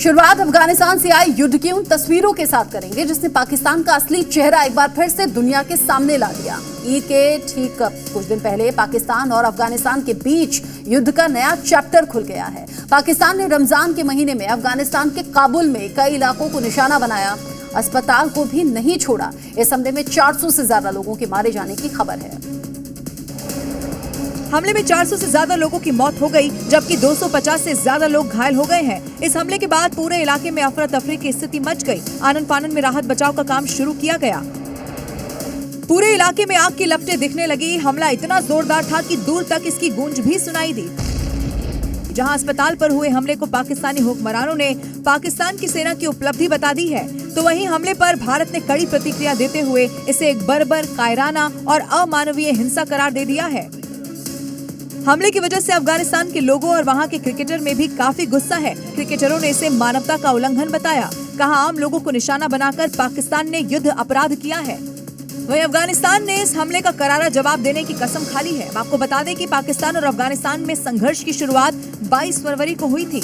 शुरुआत अफगानिस्तान से आई युद्ध की उन तस्वीरों के साथ करेंगे जिसने पाकिस्तान का असली चेहरा एक बार फिर से दुनिया के सामने ला दिया। ईद के ठीक कुछ दिन पहले पाकिस्तान और अफगानिस्तान के बीच युद्ध का नया चैप्टर खुल गया है। पाकिस्तान ने रमजान के महीने में अफगानिस्तान के काबुल में कई इलाकों को निशाना बनाया, अस्पताल को भी नहीं छोड़ा। इस हमले में 400 से ज्यादा लोगों के मारे जाने की खबर है। हमले में 400 से ज्यादा लोगों की मौत हो गई, जबकि 250 से ज्यादा लोग घायल हो गए हैं। इस हमले के बाद पूरे इलाके में अफरा तफरी की स्थिति मच गई। आनन फानन में राहत बचाव का काम शुरू किया गया। पूरे इलाके में आग की लपटें दिखने लगी। हमला इतना जोरदार था कि दूर तक इसकी गूंज भी सुनाई दी। जहां अस्पताल पर हुए हमले को पाकिस्तानी हुक्मरानों ने पाकिस्तान की सेना की उपलब्धि बता दी है, तो वहीं हमले पर भारत ने कड़ी प्रतिक्रिया देते हुए इसे एक बर्बर, कायराना और अमानवीय हिंसा करार दे दिया है। हमले की वजह से अफगानिस्तान के लोगों और वहां के क्रिकेटर में भी काफी गुस्सा है। क्रिकेटरों ने इसे मानवता का उल्लंघन बताया। कहा, आम लोगों को निशाना बनाकर पाकिस्तान ने युद्ध अपराध किया है। वहीं अफगानिस्तान ने इस हमले का करारा जवाब देने की कसम खा ली है। आपको बता दें कि पाकिस्तान और अफगानिस्तान में संघर्ष की शुरुआत 22 फरवरी को हुई थी।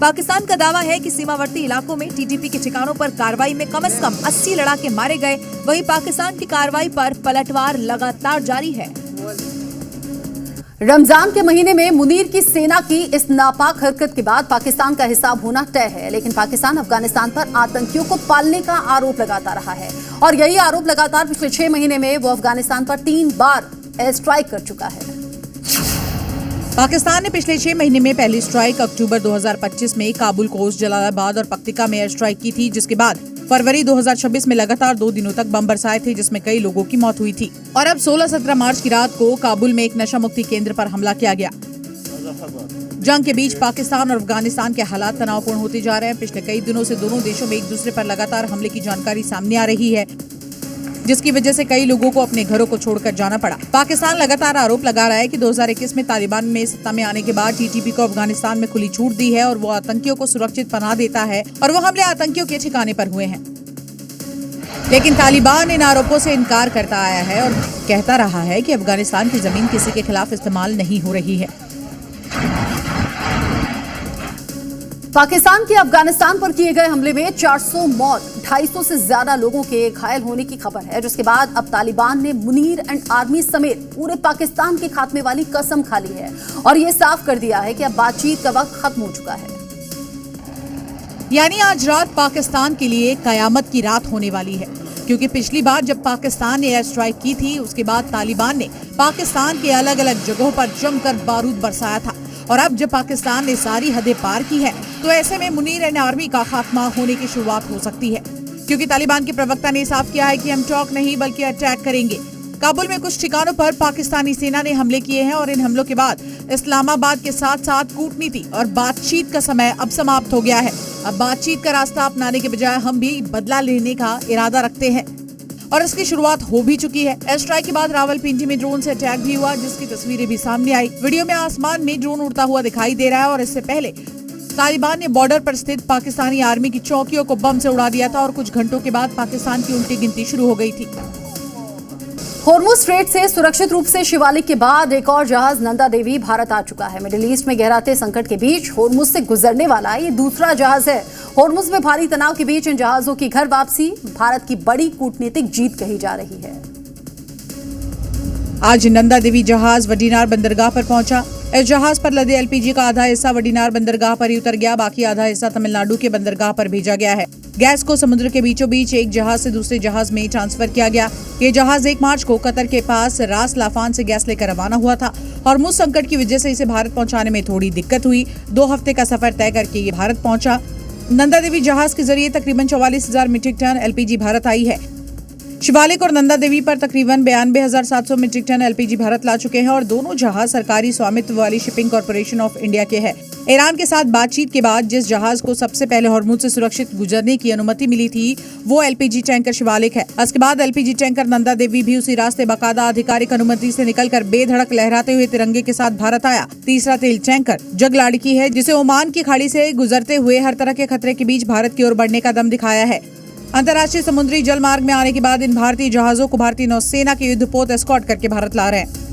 पाकिस्तान का दावा है कि सीमावर्ती इलाकों में टीटीपी के ठिकानों पर कार्रवाई में कम से कम 80 लड़ाके मारे गए। वहीं पाकिस्तान की कार्रवाई पर पलटवार लगातार जारी है। रमजान के महीने में मुनीर की सेना की इस नापाक हरकत के बाद पाकिस्तान का हिसाब होना तय है, लेकिन पाकिस्तान अफगानिस्तान पर आतंकियों को पालने का आरोप लगाता रहा है और यही आरोप लगातार पिछले 6 महीने में वो अफगानिस्तान पर 3 बार एयर स्ट्राइक कर चुका है। पाकिस्तान ने पिछले 6 महीने में पहली स्ट्राइक अक्टूबर 2025 में काबुल कोस्ट, जलालाबाद और पक्तिका में एयर स्ट्राइक की थी, जिसके बाद फरवरी 2026 में लगातार 2 दिनों तक बम बरसाए थे, जिसमें कई लोगों की मौत हुई थी। और अब 16-17 मार्च की रात को काबुल में एक नशा मुक्ति केंद्र पर हमला किया गया। जंग के बीच पाकिस्तान और अफगानिस्तान के हालात तनावपूर्ण होते जा रहे हैं। पिछले कई दिनों से दोनों देशों में एक दूसरे पर लगातार हमले की जानकारी सामने आ रही है, जिसकी वजह से कई लोगों को अपने घरों को छोड़कर जाना पड़ा। पाकिस्तान लगातार आरोप लगा रहा है कि 2021 में तालिबान में सत्ता में आने के बाद टीटीपी को अफगानिस्तान में खुली छूट दी है और वो आतंकियों को सुरक्षित पनाह देता है और वो हमले आतंकियों के ठिकाने पर हुए हैं। लेकिन तालिबान इन आरोपों से इनकार करता आया है और कहता रहा है कि अफगानिस्तान की जमीन किसी के खिलाफ इस्तेमाल नहीं हो रही है। पाकिस्तान के अफगानिस्तान पर किए गए हमले में 400 मौत, 250 से ज्यादा लोगों के घायल होने की खबर है, जिसके बाद अब तालिबान ने मुनीर एंड आर्मी समेत पूरे पाकिस्तान के खात्मे वाली कसम खा ली है और ये साफ कर दिया है कि अब बातचीत का वक्त खत्म हो चुका है। यानी आज रात पाकिस्तान के लिए कयामत की रात होने वाली है, क्योंकि पिछली बार जब पाकिस्तान ने एयर स्ट्राइक की थी, उसके बाद तालिबान ने पाकिस्तान के अलग अलग जगहों पर जमकर बारूद बरसाया था और अब जब पाकिस्तान ने सारी हदें पार की है, तो ऐसे में मुनीर एंड आर्मी का खात्मा होने की शुरुआत हो सकती है, क्योंकि तालिबान के प्रवक्ता ने साफ किया है कि हम टॉक नहीं बल्कि अटैक करेंगे। काबुल में कुछ ठिकानों पर पाकिस्तानी सेना ने हमले किए हैं और इन हमलों के बाद इस्लामाबाद के साथ साथ कूटनीति और बातचीत का समय अब समाप्त हो गया है। अब बातचीत का रास्ता अपनाने के बजाय हम भी बदला लेने का इरादा रखते हैं और इसकी शुरुआत हो भी चुकी है। एयर स्ट्राइक के बाद रावलपिंडी में ड्रोन से अटैक भी हुआ, जिसकी तस्वीरें भी सामने आई। वीडियो में आसमान में ड्रोन उड़ता हुआ दिखाई दे रहा है और इससे पहले तालिबान ने बॉर्डर पर स्थित पाकिस्तानी आर्मी की चौकियों को बम से उड़ा दिया था और कुछ घंटों के बाद पाकिस्तान की उल्टी गिनती शुरू हो गई थी। होर्मुज स्ट्रेट से सुरक्षित रूप से शिवालिक के बाद एक और जहाज नंदा देवी भारत आ चुका है। मिडिल ईस्ट में गहराते संकट के बीच होर्मुज से गुजरने वाला ये दूसरा जहाज है। होर्मुज में भारी तनाव के बीच इन जहाजों की घर वापसी भारत की बड़ी कूटनीतिक जीत कही जा रही है। आज नंदा देवी जहाज वडीनार बंदरगाह पर पहुंचा। इस जहाज पर लदे एलपीजी का आधा हिस्सा वडीनार बंदरगाह पर ही उतर गया, बाकी आधा हिस्सा तमिलनाडु के बंदरगाह पर भेजा गया है। गैस को समुद्र के बीचों बीच एक जहाज से दूसरे जहाज में ट्रांसफर किया गया। ये जहाज 1 मार्च को कतर के पास रास लाफान से गैस लेकर रवाना हुआ था और मुझ संकट की वजह से इसे भारत पहुंचाने में थोड़ी दिक्कत हुई। 2 हफ्ते का सफर तय करके ये भारत पहुंचा। नंदा देवी जहाज के जरिए तकरीबन 44,000 मीट्रिक टन एलपीजी भारत आई है। शिवालिक और नंदा देवी पर तकरीबन 92,700 मीट्रिक टन एलपीजी भारत ला चुके हैं और दोनों जहाज सरकारी स्वामित्व वाली शिपिंग कॉर्पोरेशन ऑफ इंडिया के हैं। ईरान के साथ बातचीत के बाद जिस जहाज को सबसे पहले होर्मुज से सुरक्षित गुजरने की अनुमति मिली थी, वो एलपीजी टैंकर शिवालिक है। इसके बाद एलपीजी टैंकर नंदा देवी भी उसी रास्ते बाकायदा आधिकारिक अनुमति से निकलकर बेधड़क लहराते हुए तिरंगे के साथ भारत आया। तीसरा तेल टैंकर जगलाड़की है, जिसे ओमान की खाड़ी से गुजरते हुए हर तरह के खतरे के बीच भारत की ओर बढ़ने का दम दिखाया है। अंतर्राष्ट्रीय समुद्री जल मार्ग में आने के बाद इन भारतीय जहाजों को भारतीय नौसेना के युद्धपोत एस्कॉर्ट करके भारत ला रहे हैं।